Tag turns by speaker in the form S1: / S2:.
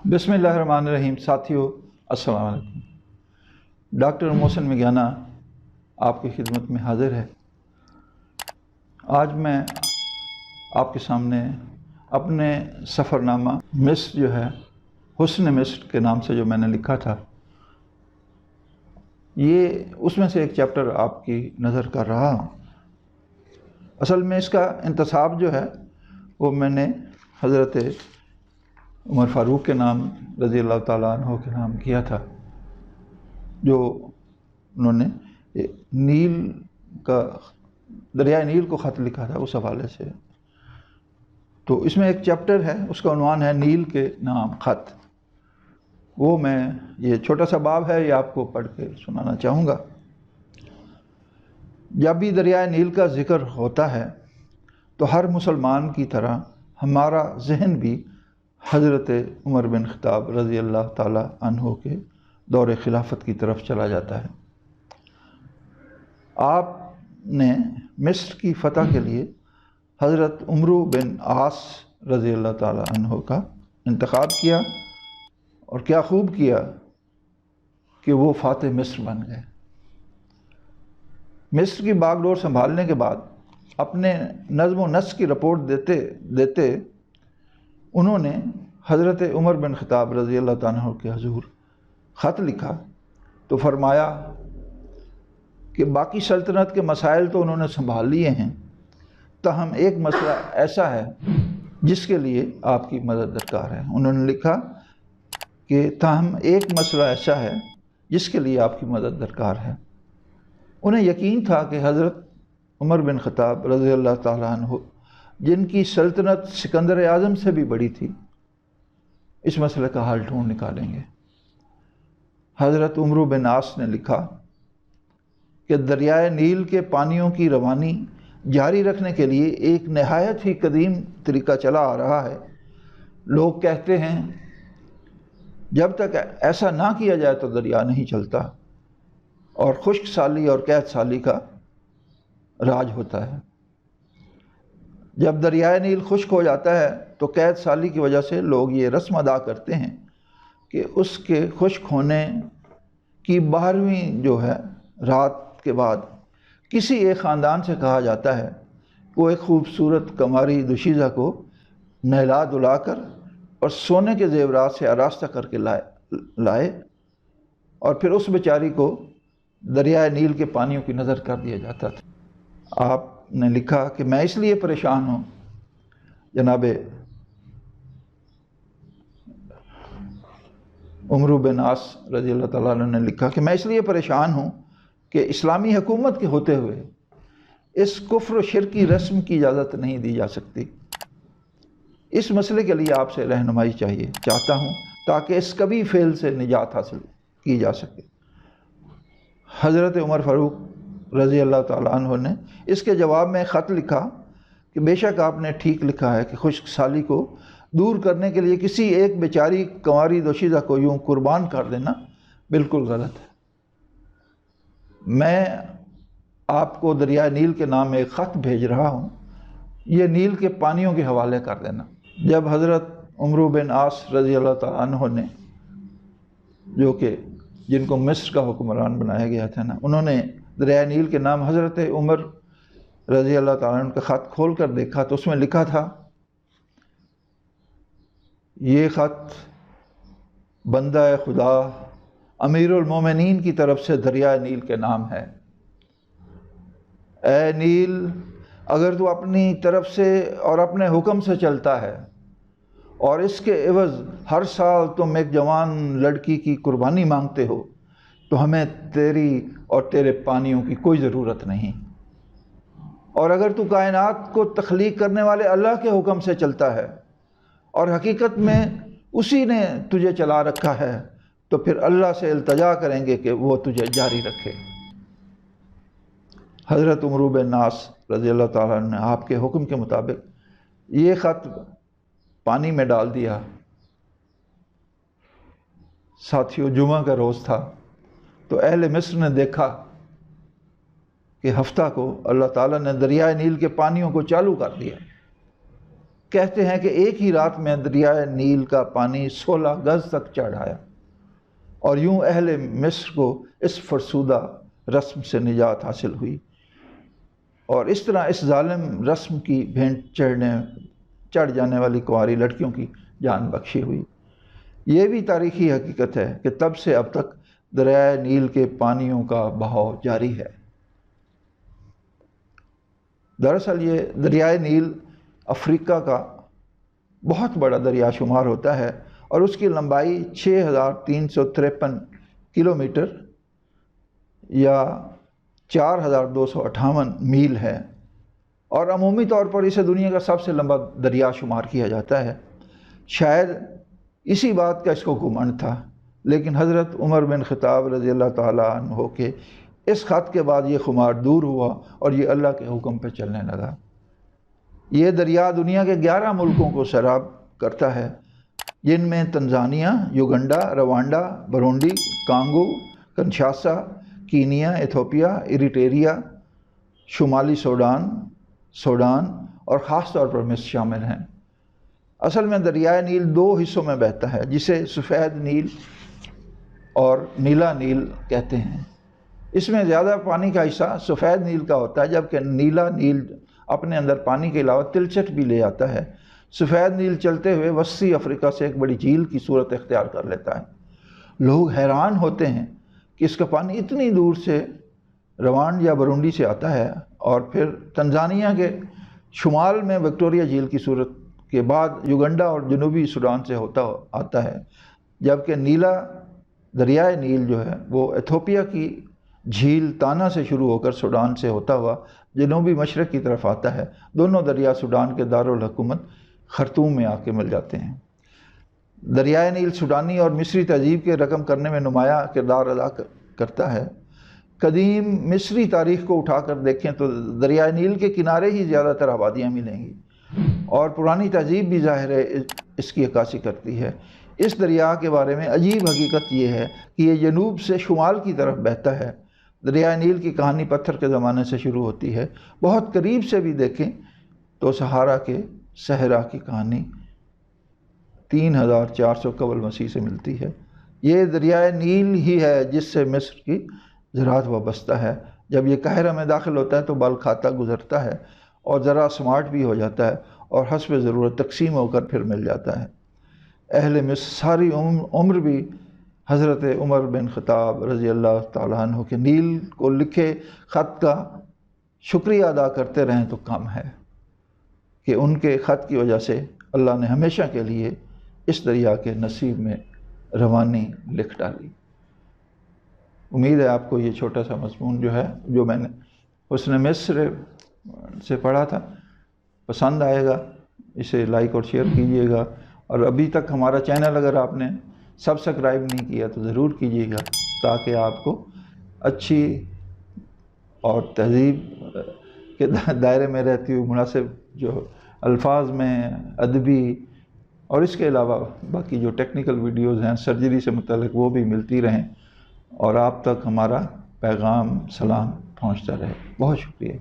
S1: بسم اللہ الرحمن الرحیم۔ ساتھیو السلام علیکم۔ ڈاکٹر محسن میگیانہ آپ کی خدمت میں حاضر ہے۔ آج میں آپ کے سامنے اپنے سفر نامہ مصر جو ہے حسن مصر کے نام سے جو میں نے لکھا تھا، یہ اس میں سے ایک چیپٹر آپ کی نظر کر رہا ہوں۔ اصل میں اس کا انتصاب جو ہے وہ میں نے حضرت عمر فاروق کے نام رضی اللہ تعالیٰ عنہ کے نام کیا تھا، جو انہوں نے نیل کا دریائے نیل کو خط لکھا تھا اس حوالے سے۔ تو اس میں ایک چیپٹر ہے، اس کا عنوان ہے نیل کے نام خط۔ وہ میں یہ چھوٹا سا باب ہے، یہ آپ کو پڑھ کے سنانا چاہوں گا۔ جب بھی دریائے نیل کا ذکر ہوتا ہے تو ہر مسلمان کی طرح ہمارا ذہن بھی حضرت عمر بن خطاب رضی اللہ تعالی عنہ کے دور خلافت کی طرف چلا جاتا ہے۔ آپ نے مصر کی فتح کے لیے حضرت عمرو بن عاص رضی اللہ تعالی عنہ کا انتخاب کیا، اور کیا خوب کیا کہ وہ فاتح مصر بن گئے۔ مصر کی باغ ڈور سنبھالنے کے بعد اپنے نظم و نسق کی رپورٹ دیتے انہوں نے حضرت عمر بن خطاب رضی اللہ تعالیٰ عنہ کے حضور خط لکھا تو فرمایا کہ باقی سلطنت کے مسائل تو انہوں نے سنبھال لیے ہیں، تاہم ایک مسئلہ ایسا ہے جس کے لیے آپ کی مدد درکار ہے۔ انہوں نے لکھا کہ تاہم ایک مسئلہ ایسا ہے جس کے لیے آپ کی مدد درکار ہے۔ انہیں یقین تھا کہ حضرت عمر بن خطاب رضی اللہ تعالیٰ عنہ، جن کی سلطنت سکندر اعظم سے بھی بڑی تھی، اس مسئلے کا حل ڈھونڈ نکالیں گے۔ حضرت عمرو بن عاص نے لکھا کہ دریائے نیل کے پانیوں کی روانی جاری رکھنے کے لیے ایک نہایت ہی قدیم طریقہ چلا آ رہا ہے۔ لوگ کہتے ہیں جب تک ایسا نہ کیا جائے تو دریا نہیں چلتا، اور خشک سالی اور قحط سالی کا راج ہوتا ہے۔ جب دریائے نیل خشک ہو جاتا ہے تو قحط سالی کی وجہ سے لوگ یہ رسم ادا کرتے ہیں کہ اس کے خشک ہونے کی 12ویں جو ہے رات کے بعد کسی ایک خاندان سے کہا جاتا ہے کہ وہ ایک خوبصورت کماری دوشیزہ کو نہلا دھلا کر اور سونے کے زیورات سے آراستہ کر کے لائے، اور پھر اس بیچاری کو دریائے نیل کے پانیوں کی نظر کر دیا جاتا تھا۔ آپ نے لکھا کہ میں اس لیے پریشان ہوں، جناب عمرو بن عاص رضی اللہ تعالیٰ عنہ نے لکھا کہ میں اس لیے پریشان ہوں کہ اسلامی حکومت کے ہوتے ہوئے اس کفر و شرک کی رسم کی اجازت نہیں دی جا سکتی۔ اس مسئلے کے لیے آپ سے رہنمائی چاہتا ہوں تاکہ اس کبھی فعل سے نجات حاصل کی جا سکے۔ حضرت عمر فاروق رضی اللہ تعالیٰ عنہ نے اس کے جواب میں خط لکھا کہ بے شک آپ نے ٹھیک لکھا ہے کہ خشک سالی کو دور کرنے کے لیے کسی ایک بیچاری کنواری دوشیزہ کو یوں قربان کر دینا بالکل غلط ہے۔ میں آپ کو دریائے نیل کے نام ایک خط بھیج رہا ہوں، یہ نیل کے پانیوں کے حوالے کر دینا۔ جب حضرت عمرو بن عاص رضی اللہ تعالیٰ عنہ نے، جو کہ جن کو مصر کا حکمران بنایا گیا تھا نا، انہوں نے دریائے نیل کے نام حضرت عمر رضی اللہ تعالیٰ عنہ کا خط کھول کر دیکھا تو اس میں لکھا تھا، یہ خط بندہ خدا امیر المومنین کی طرف سے دریائے نیل کے نام ہے۔ اے نیل، اگر تو اپنی طرف سے اور اپنے حکم سے چلتا ہے اور اس کے عوض ہر سال تم ایک جوان لڑکی کی قربانی مانگتے ہو تو ہمیں تیری اور تیرے پانیوں کی کوئی ضرورت نہیں، اور اگر تو کائنات کو تخلیق کرنے والے اللہ کے حکم سے چلتا ہے اور حقیقت میں اسی نے تجھے چلا رکھا ہے تو پھر اللہ سے التجا کریں گے کہ وہ تجھے جاری رکھے۔ حضرت عمرو بن عاص رضی اللہ تعالیٰ عنہ نے آپ کے حکم کے مطابق یہ خط پانی میں ڈال دیا۔ ساتھیو، جمعہ کا روز تھا تو اہل مصر نے دیکھا کہ ہفتہ کو اللہ تعالیٰ نے دریائے نیل کے پانیوں کو چالو کر دیا۔ کہتے ہیں کہ ایک ہی رات میں دریائے نیل کا پانی 16 گز تک چڑھ آیا، اور یوں اہل مصر کو اس فرسودہ رسم سے نجات حاصل ہوئی، اور اس طرح اس ظالم رسم کی بھینٹ چڑھ جانے والی کنواری لڑکیوں کی جان بخشی ہوئی۔ یہ بھی تاریخی حقیقت ہے کہ تب سے اب تک دریائے نیل کے پانیوں کا بہاؤ جاری ہے۔ دراصل یہ دریائے نیل افریقہ کا بہت بڑا دریا شمار ہوتا ہے، اور اس کی لمبائی 6353 کلومیٹر یا 4258 میل ہے، اور عمومی طور پر اسے دنیا کا سب سے لمبا دریا شمار کیا جاتا ہے۔ شاید اسی بات کا اس کو گمنڈ تھا، لیکن حضرت عمر بن خطاب رضی اللہ تعالیٰ عنہ کے اس خط کے بعد یہ خمار دور ہوا اور یہ اللہ کے حکم پہ چلنے لگا۔ یہ دریا دنیا کے 11 ملکوں کو سیراب کرتا ہے، جن میں Tanzania, Uganda, Rwanda, Burundi, Congo, Kinshasa, Kenya, Ethiopia, Eritrea, شمالی سوڈان اور خاص طور پر مصر شامل ہیں۔ اصل میں دریائے نیل 2 حصوں میں بہتا ہے، جسے سفید نیل اور نیلا نیل کہتے ہیں۔ اس میں زیادہ پانی کا حصہ سفید نیل کا ہوتا ہے، جبکہ نیلا نیل اپنے اندر پانی کے علاوہ تلچھٹ بھی لے آتا ہے۔ سفید نیل چلتے ہوئے وسطی افریقہ سے ایک بڑی جھیل کی صورت اختیار کر لیتا ہے۔ لوگ حیران ہوتے ہیں کہ اس کا پانی اتنی دور سے روانڈ یا برونڈی سے آتا ہے، اور پھر تنزانیہ کے شمال میں وکٹوریہ جھیل کی صورت کے بعد یوگنڈا اور جنوبی سوڈان سے آتا ہے، جبکہ نیلا دریائے نیل جو ہے وہ ایتھوپیا کی جھیل تانا سے شروع ہو کر سوڈان سے ہوتا ہوا جنوبی مشرق کی طرف آتا ہے۔ دونوں دریا سوڈان کے دارالحکومت خرطوم میں آ کے مل جاتے ہیں۔ دریائے نیل سوڈانی اور مصری تہذیب کے رقم کرنے میں نمایاں کردار ادا کرتا ہے۔ قدیم مصری تاریخ کو اٹھا کر دیکھیں تو دریائے نیل کے کنارے ہی زیادہ تر آبادیاں ملیں گی، اور پرانی تہذیب بھی ظاہر ہے اس کی عکاسی کرتی ہے۔ اس دریا کے بارے میں عجیب حقیقت یہ ہے کہ یہ جنوب سے شمال کی طرف بہتا ہے۔ دریائے نیل کی کہانی پتھر کے زمانے سے شروع ہوتی ہے۔ بہت قریب سے بھی دیکھیں تو سہارا کے صحرا کی کہانی 3400 قبل مسیح سے ملتی ہے۔ یہ دریائے نیل ہی ہے جس سے مصر کی زراعت وابستہ ہے۔ جب یہ قاہرہ میں داخل ہوتا ہے تو بل کھاتا گزرتا ہے اور ذرا سمارٹ بھی ہو جاتا ہے، اور حسب ضرورت تقسیم ہو کر پھر مل جاتا ہے۔ اہل مصر ساری عمر بھی حضرت عمر بن خطاب رضی اللہ تعالیٰ عنہ کے نیل کو لکھے خط کا شکریہ ادا کرتے رہیں تو کم ہے، کہ ان کے خط کی وجہ سے اللہ نے ہمیشہ کے لیے اس دریا کے نصیب میں روانی لکھ ڈالی۔ امید ہے آپ کو یہ چھوٹا سا مضمون جو ہے، جو میں نے حسن مصر سے پڑھا تھا، پسند آئے گا۔ اسے لائک اور شیئر کیجیے گا، اور ابھی تک ہمارا چینل اگر آپ نے سبسکرائب نہیں کیا تو ضرور کیجیے گا، تاکہ آپ کو اچھی اور تہذیب کے دائرے میں رہتی ہوئی مناسب جو الفاظ میں ادبی اور اس کے علاوہ باقی جو ٹیکنیکل ویڈیوز ہیں سرجری سے متعلق وہ بھی ملتی رہیں، اور آپ تک ہمارا پیغام سلام پہنچتا رہے۔ بہت شکریہ۔